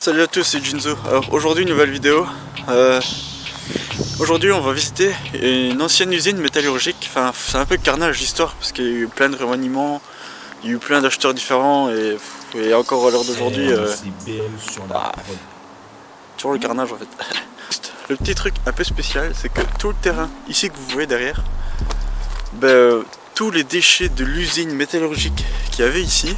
Salut à tous, c'est Jinzo. Alors aujourd'hui une nouvelle vidéo. Aujourd'hui on va visiter une ancienne usine métallurgique. Enfin c'est un peu carnage l'histoire parce qu'il y a eu plein de remaniements, il y a eu plein d'acheteurs différents et encore à l'heure d'aujourd'hui toujours le carnage en fait. Le petit truc un peu spécial c'est que tout le terrain ici que vous voyez derrière, tous les déchets de l'usine métallurgique qu'il y avait ici,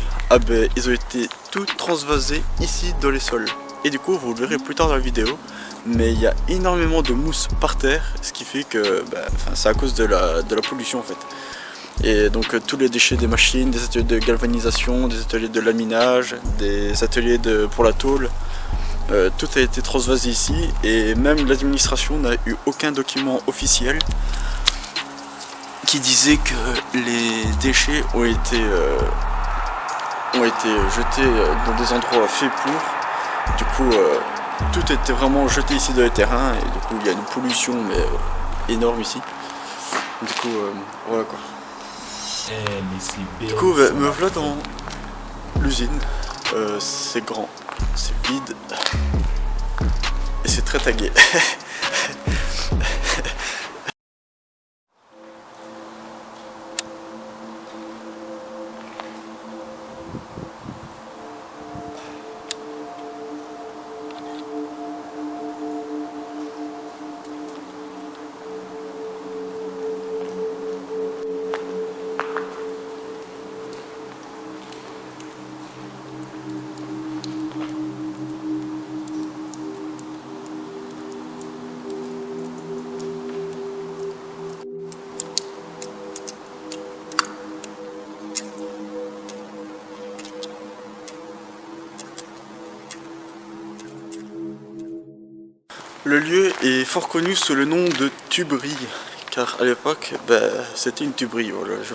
ils ont été tout transvasés ici dans les sols. Et du coup vous le verrez plus tard dans la vidéo, mais il y a énormément de mousse par terre, ce qui fait que c'est à cause de la pollution en fait. Et donc tous les déchets des machines, des ateliers de galvanisation, des ateliers de laminage, des ateliers pour la tôle, tout a été transvasé ici et même l'administration n'a eu aucun document officiel qui disait que les déchets ont été jetés dans des endroits faits pour. Du coup, tout était vraiment jeté ici dans les terrains et du coup il y a une pollution mais énorme ici. Du coup, voilà quoi. Du coup, me voilà dans l'usine. C'est grand, c'est vide et c'est très tagué. Le lieu est fort connu sous le nom de tuberie, car à l'époque, c'était une tuberie. Voilà. Je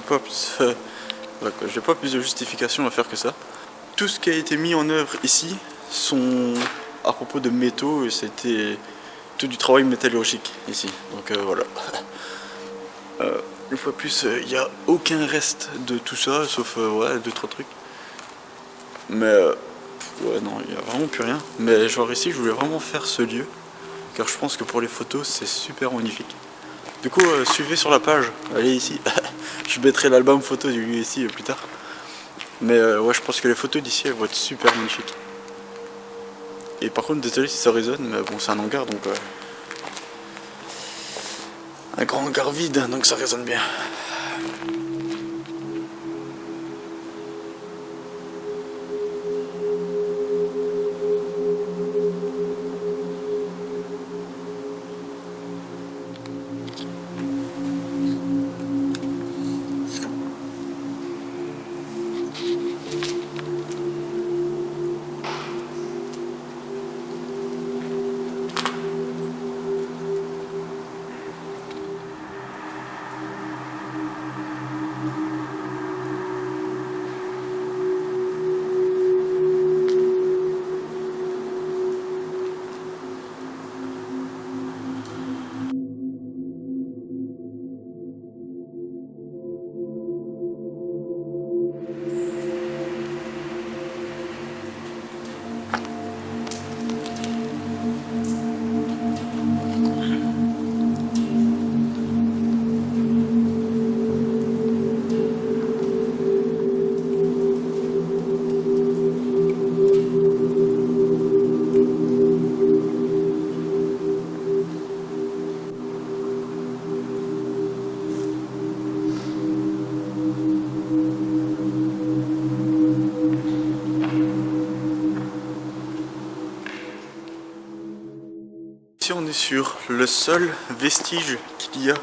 n'ai pas plus de justification à faire que ça. Tout ce qui a été mis en œuvre ici sont à propos de métaux et c'était tout du travail métallurgique ici. Donc voilà. Une fois de plus, il n'y a aucun reste de tout ça, sauf 2-3 trucs. Mais ouais, non, il n'y a vraiment plus rien. Mais genre ici, je voulais vraiment faire ce lieu. Car je pense que pour les photos c'est super magnifique. Du coup suivez sur la page, allez ici. Je mettrai l'album photo du lieu ici plus tard. Mais ouais, je pense que les photos d'ici elles vont être super magnifiques. Et par contre désolé si ça résonne, mais bon c'est un hangar donc un grand hangar vide donc ça résonne bien. Ici on est sur le seul vestige qu'il y a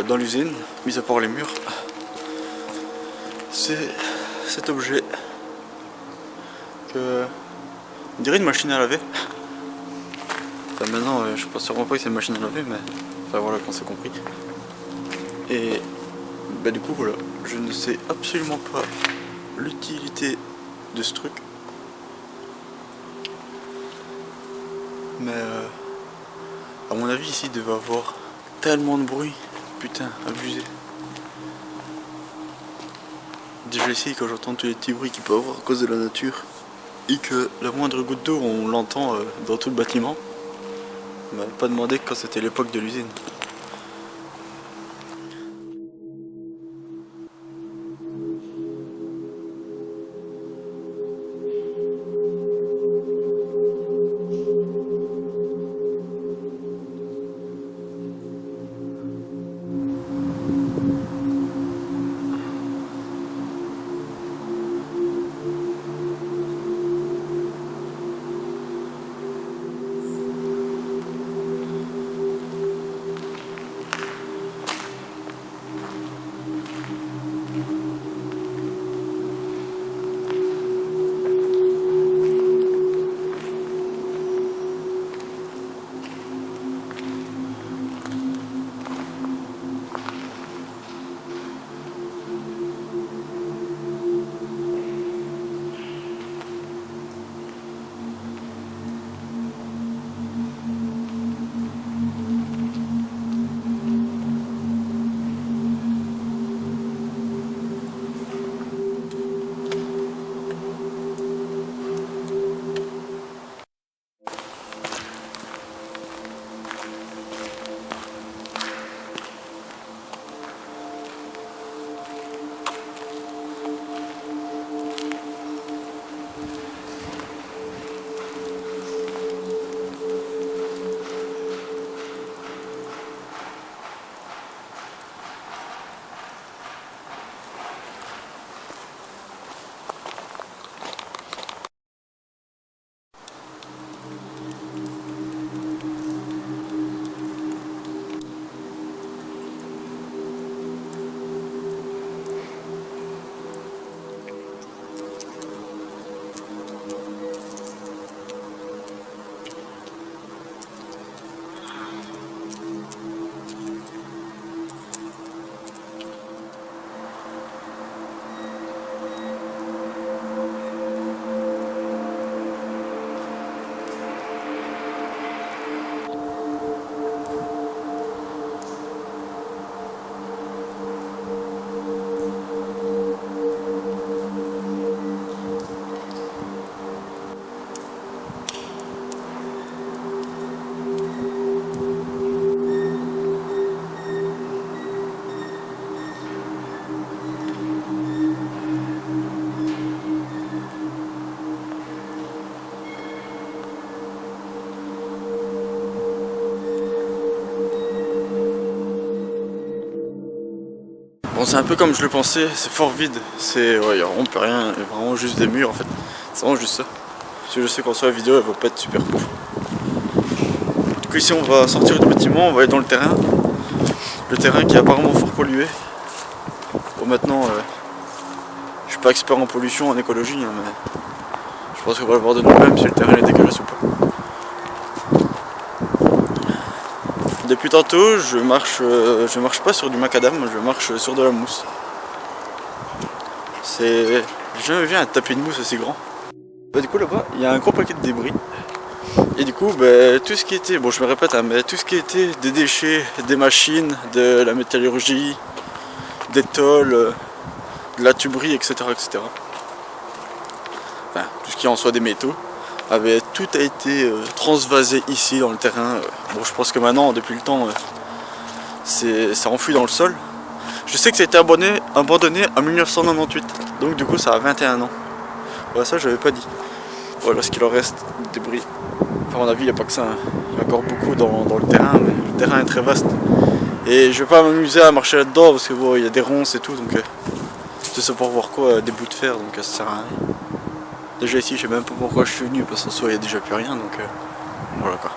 dans l'usine, mis à part les murs. C'est cet objet que on dirait une machine à laver. Enfin maintenant je pense sûrement pas que c'est une machine à laver, mais enfin voilà qu'on s'est compris. Et du coup voilà, je ne sais absolument pas l'utilité de ce truc. Mais à mon avis ici il devait avoir tellement de bruit, putain, abusé. Déjà ici quand j'entends tous les petits bruits qu'il peut avoir à cause de la nature, et que la moindre goutte d'eau on l'entend dans tout le bâtiment. On m'avait pas demandé quand c'était l'époque de l'usine. Bon, c'est un peu comme je le pensais, c'est fort vide, c'est ouais, y a vraiment plus rien, y a vraiment juste des murs en fait, c'est vraiment juste ça. Parce que je sais qu'en soit la vidéo elle va pas être super cool. Du coup ici on va sortir du bâtiment, on va aller dans le terrain qui est apparemment fort pollué. Bon maintenant, je suis pas expert en pollution, en écologie, hein, mais je pense qu'on va le voir de nous-mêmes si le terrain est dégueulasse ou pas. Depuis tantôt, je marche pas sur du macadam, je marche sur de la mousse. J'ai jamais vu un tapis de mousse aussi grand. Bah, du coup là-bas, il y a un gros paquet de débris. Et du coup, bah, tout ce qui était, bon je me répète, hein, mais tout ce qui était des déchets, des machines, de la métallurgie, des tôles, de la tuberie, etc., etc. Enfin, tout ce qui en soit des métaux. Tout a été transvasé ici dans le terrain. Bon, je pense que maintenant, depuis le temps, ça enfouit dans le sol. Je sais que ça a été abandonné en 1998, donc du coup ça a 21 ans. Voilà, ça j'avais pas dit. Voilà ce qu'il en reste de débris. Enfin, à mon avis, il n'y a pas que ça, hein. Il y a encore beaucoup dans le terrain, mais le terrain est très vaste. Et je vais pas m'amuser à marcher là-dedans parce que bon, il y a des ronces et tout, donc c'est ça pour voir quoi, des bouts de fer, donc ça sert à rien. Déjà ici, je sais même pas pourquoi je suis venu, parce qu'en soi il n'y a déjà plus rien, donc voilà quoi.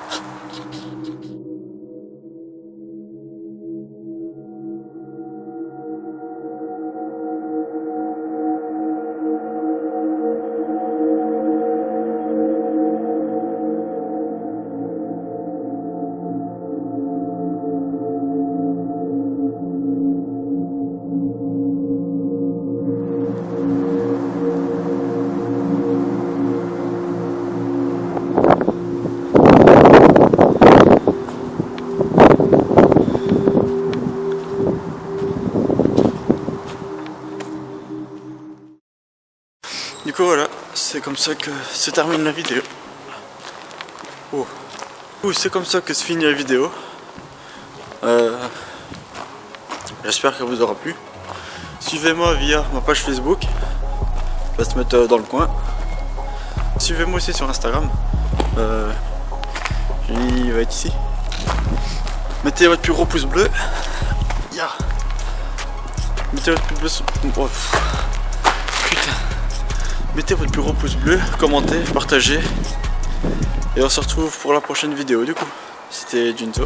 comme ça que se termine la vidéo. C'est comme ça que se finit la vidéo. J'espère qu'elle vous aura plu. Suivez-moi via ma page Facebook. Je vais se mettre dans le coin. Suivez-moi aussi sur Instagram. Il va être ici. Mettez votre plus gros pouce bleu. Mettez votre plus bleu. Putain. Mettez votre plus gros pouce bleu, commentez, partagez. Et on se retrouve pour la prochaine vidéo du coup. C'était Junzo.